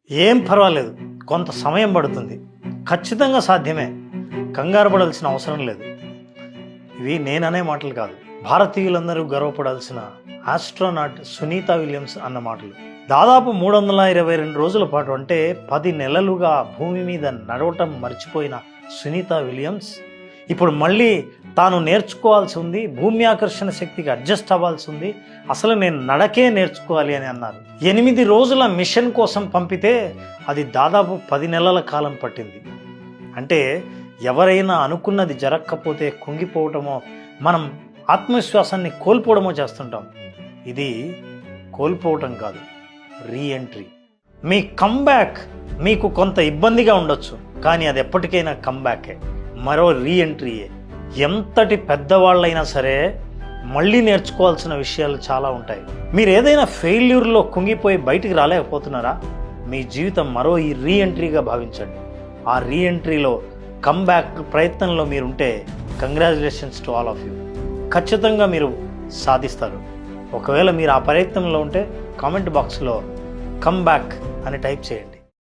ఏం పర్వాలేదు, కొంత సమయం పడుతుంది, ఖచ్చితంగా సాధ్యమే, కంగారు పడాల్సిన అవసరం లేదు. ఇవి నేననే మాటలు కాదు, భారతీయులందరూ గర్వపడాల్సిన ఆస్ట్రోనాట్ సునీత విలియమ్స్ అన్న మాటలు. దాదాపు 322 రోజుల పాటు, అంటే 10 నెలలుగా భూమి మీద నడవటం మర్చిపోయిన సునీత విలియమ్స్ ఇప్పుడు మళ్ళీ తాను నేర్చుకోవాల్సి ఉంది, భూమి ఆకర్షణ శక్తికి అడ్జస్ట్ అవ్వాల్సి ఉంది, అసలు నేను నడకే నేర్చుకోవాలి అని అన్నారు. 8 రోజుల మిషన్ కోసం పంపితే అది దాదాపు 10 నెలల కాలం పట్టింది. అంటే ఎవరైనా అనుకున్నది జరగకపోతే కుంగిపోవటమో, మనం ఆత్మవిశ్వాసాన్ని కోల్పోవడమో చేస్తుంటాం. ఇది కోల్పోవటం కాదు, రీఎంట్రీ. మీ కమ్బ్యాక్ మీకు కొంత ఇబ్బందిగా ఉండొచ్చు, కానీ అది ఎప్పటికైనా కమ్బ్యాకే, మరో రీఎంట్రీయే. ఎంతటి పెద్దవాళ్ళైనా సరే మళ్ళీ నేర్చుకోవాల్సిన విషయాలు చాలా ఉంటాయి. మీరు ఏదైనా ఫెయిల్యూర్లో కుంగిపోయి బయటికి రాలేకపోతున్నారా? మీ జీవితం మరో ఈ రీఎంట్రీగా భావించండి. ఆ రీఎంట్రీలో కమ్బ్యాక్ ప్రయత్నంలో మీరుంటే congratulations to all of you. ఖచ్చితంగా మీరు సాధిస్తారు. ఒకవేళ మీరు ఆ ప్రయత్నంలో ఉంటే కామెంట్ బాక్స్లో కమ్బ్యాక్ అని టైప్ చేయండి.